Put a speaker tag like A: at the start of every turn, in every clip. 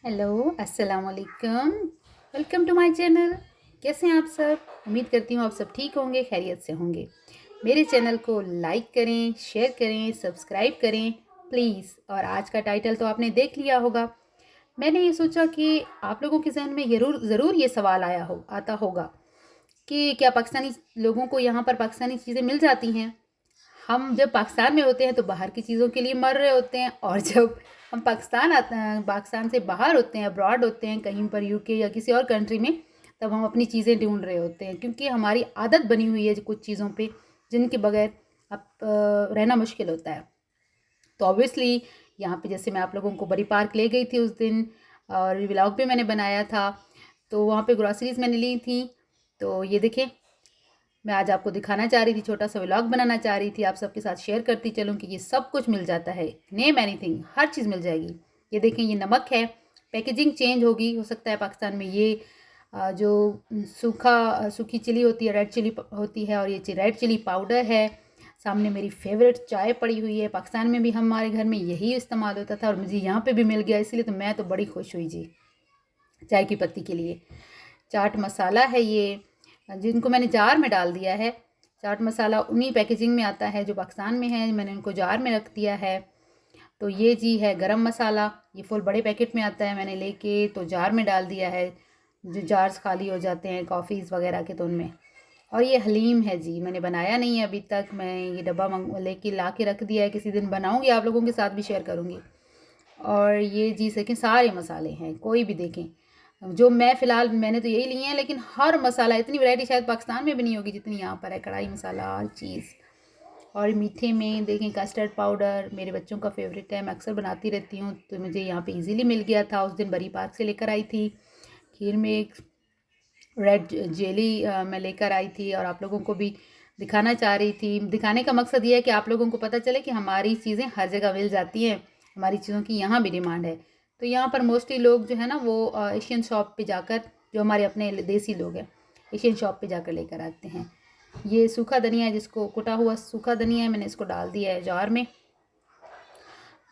A: Hello, अस्सलाम वालेकुम। Welcome to my channel. कैसे हैं आप सब? उम्मीद करती हूँ आप सब ठीक होंगे, खैरियत से होंगे। मेरे चैनल को लाइक करें, शेयर करें, सब्सक्राइब करें प्लीज़। और आज का टाइटल तो आपने देख लिया होगा। मैंने ये सोचा कि आप लोगों के जहन में ज़रूर ये सवाल आता होगा कि क्या पाकिस्तानी लोगों को यहाँ पर पाकिस्तानी चीज़ें मिल जाती हैं। हम जब पाकिस्तान में होते हैं तो बाहर की चीज़ों के लिए मर रहे होते हैं, और जब हम पाकिस्तान से बाहर होते हैं, अब्रॉड होते हैं, कहीं पर यूके या किसी और कंट्री में, तब हम अपनी चीज़ें ढूंढ रहे होते हैं, क्योंकि हमारी आदत बनी हुई है कुछ चीज़ों पे जिनके बगैर अब रहना मुश्किल होता है। तो ऑब्वियसली यहाँ पे जैसे मैं आप लोगों को बड़ी पार्क ले गई थी उस दिन, और व्लॉग भी मैंने बनाया था, तो वहाँ पे ग्रॉसरीज मैंने ली थी। तो ये देखें, मैं आज आपको दिखाना चाह रही थी, छोटा सा व्लॉग बनाना चाह रही थी, आप सबके साथ शेयर करती चलूँ कि ये सब कुछ मिल जाता है। नेम एनीथिंग, हर चीज़ मिल जाएगी। ये देखें, ये नमक है, पैकेजिंग चेंज होगी, हो सकता है पाकिस्तान में ये जो सूखी चिली होती है, रेड चिली होती है, और ये रेड चिली पाउडर है। सामने मेरी फेवरेट चाय पड़ी हुई है। पाकिस्तान में भी हमारे घर में यही इस्तेमाल होता था और मुझे यहाँ पे भी मिल गया, इसलिए तो मैं तो बड़ी खुश हुई जी, चाय की पत्ती के लिए। चाट मसाला है ये, जिनको मैंने जार में डाल दिया है। चाट मसाला उन्हीं पैकेजिंग में आता है जो पाकिस्तान में है, मैंने उनको जार में रख दिया है। तो ये जी है गरम मसाला, ये फुल बड़े पैकेट में आता है, मैंने लेके तो जार में डाल दिया है। जो जार्स खाली हो जाते हैं कॉफ़ीज़ वगैरह के, तो उनमें। और ये हलीम है जी, मैंने बनाया नहीं है अभी तक, मैं ये डब्बा लेके ला के रख दिया है, किसी दिन बनाऊंगी, आप लोगों के साथ भी शेयर करूंगी। और ये जी सकें सारे मसाले हैं, कोई भी देखें, जो मैं फ़िलहाल मैंने तो यही लिए हैं, लेकिन हर मसाला, इतनी वैरायटी शायद पाकिस्तान में भी नहीं होगी जितनी यहाँ पर है। कढ़ाई मसाला, हर चीज़। और मीठे में देखें, कस्टर्ड पाउडर मेरे बच्चों का फेवरेट है, मैं अक्सर बनाती रहती हूँ, तो मुझे यहाँ पे इजीली मिल गया था। उस दिन बरी पार्क से लेकर आई थी। खीर में एक रेड जेली मैं लेकर आई थी, और आप लोगों को भी दिखाना चाह रही थी। दिखाने का मकसद ये है कि आप लोगों को पता चले कि हमारी चीज़ें हर जगह मिल जाती हैं, हमारी चीज़ों की यहाँ भी डिमांड है। तो यहाँ पर मोस्टली लोग जो है ना, वो एशियन शॉप पे जाकर, जो हमारे अपने देसी लोग हैं, एशियन शॉप पे जाकर लेकर आते हैं। ये सूखा धनिया है, जिसको कुटा हुआ सूखा धनिया है, मैंने इसको डाल दिया है जार में।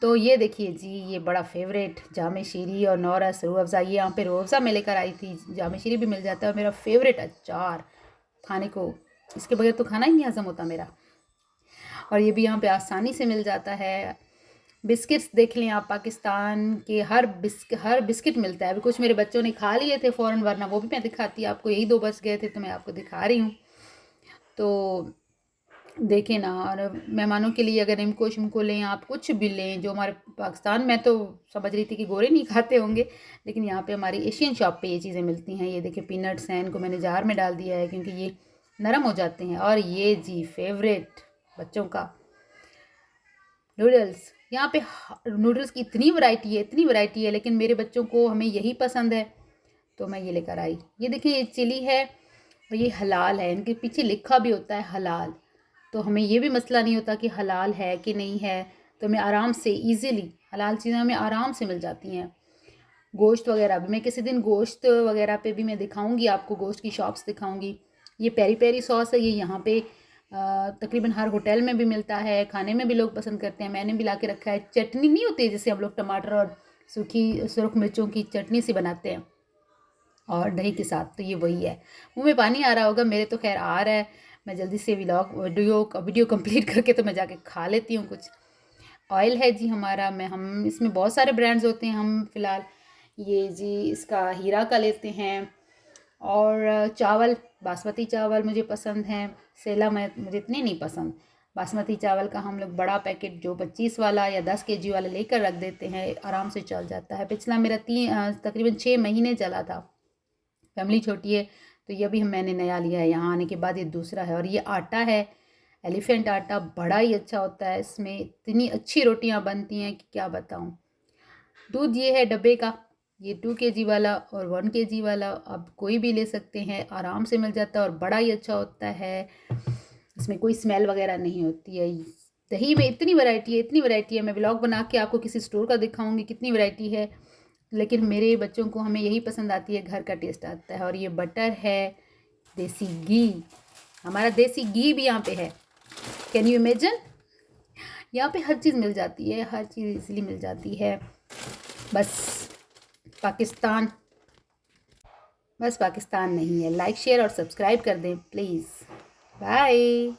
A: तो ये देखिए जी, ये बड़ा फेवरेट जामे शीरी और नौरस रूह अफ़ज़ा, ये यहाँ पे रूह अफ़ज़ा में लेकर आई थी, जामे शीरी भी मिल जाता है। और मेरा फेवरेट अचार, खाने को इसके बगैर तो खाना ही नहीं हज़म होता मेरा। और ये भी यहाँ पे आसानी से मिल जाता है। बिस्किट्स देख लें आप, पाकिस्तान के हर बिस्किट मिलता है। अभी कुछ मेरे बच्चों ने खा लिए थे फ़ौरन, वरना वो भी मैं दिखाती आपको, यही 2 बच गए थे तो मैं आपको दिखा रही हूँ। तो देखें ना, और मेहमानों के लिए अगर इनको शिमको लें, आप कुछ भी लें, जो हमारे पाकिस्तान में तो समझ रही थी कि गोरे नहीं खाते होंगे, लेकिन यहाँ पे हमारी एशियन शॉप पे ये चीज़ें मिलती हैं। ये देखिए पीनट्स हैं, इनको मैंने जार में डाल दिया है क्योंकि ये नरम हो जाते हैं। और ये जी फेवरेट बच्चों का नूडल्स, यहाँ पे नूडल्स की इतनी वैरायटी है, लेकिन मेरे बच्चों को, हमें यही पसंद है, तो मैं ये लेकर आई। ये देखिए, ये चिली है और ये हलाल है, इनके पीछे लिखा भी होता है हलाल, तो हमें ये भी मसला नहीं होता कि हलाल है कि नहीं है। तो हमें आराम से ईज़िली हलाल चीज़ें हमें आराम से मिल जाती हैं। गोश्त वगैरह भी, मैं किसी दिन गोश्त वगैरह पे भी मैं दिखाऊंगी आपको, गोश्त की शॉप्स दिखाऊंगी। ये पेरी पेरी सॉस है, ये यहाँ पे तकरीबन हर होटल में भी मिलता है, खाने में भी लोग पसंद करते हैं, मैंने भी ला के रखा है। चटनी नहीं होती जैसे हम लोग टमाटर और सूखी सुरख मिर्चों की चटनी सी बनाते हैं और दही के साथ, तो ये वही है। मुंह में पानी आ रहा होगा मेरे, तो खैर आ रहा है। मैं जल्दी से वीडियो कंप्लीट करके तो मैं जाके खा लेती हूँ कुछ। ऑयल है जी हमारा, मैं हम इसमें बहुत सारे ब्रांड्स होते हैं, हम फ़िलहाल ये जी इसका हीरा का लेते हैं। और चावल, बासमती चावल मुझे पसंद हैं, सेला में मुझे इतने नहीं पसंद। बासमती चावल का हम लोग बड़ा पैकेट जो 25 वाला या 10 केजी वाला लेकर रख देते हैं, आराम से चल जाता है। पिछला मेरा तकरीबन 6 महीने चला था। फैमिली छोटी है, तो ये भी मैंने नया लिया है, यहाँ आने के बाद ये दूसरा है। और ये आटा है, एलिफेंट आटा, बड़ा ही अच्छा होता है, इसमें इतनी अच्छी रोटियां बनती हैं कि क्या बताऊं। दूध ये है डब्बे का, ये 2 केजी वाला और 1 केजी वाला, अब कोई भी ले सकते हैं, आराम से मिल जाता है और बड़ा ही अच्छा होता है। इसमें कोई स्मेल वगैरह नहीं होती है। दही में इतनी वैरायटी है, मैं व्लॉग बना के आपको किसी स्टोर का दिखाऊंगी कितनी वैरायटी है, लेकिन मेरे बच्चों को, हमें यही पसंद आती है, घर का टेस्ट आता है। और ये बटर है, देसी घी, हमारा देसी घी भी यहाँ पे है। कैन यू इमेजिन, यहाँ पे हर चीज़ मिल जाती है, हर चीज़ इजीली मिल जाती है। बस पाकिस्तान, बस पाकिस्तान नहीं है। लाइक शेयर और सब्सक्राइब कर दें प्लीज़। बाय।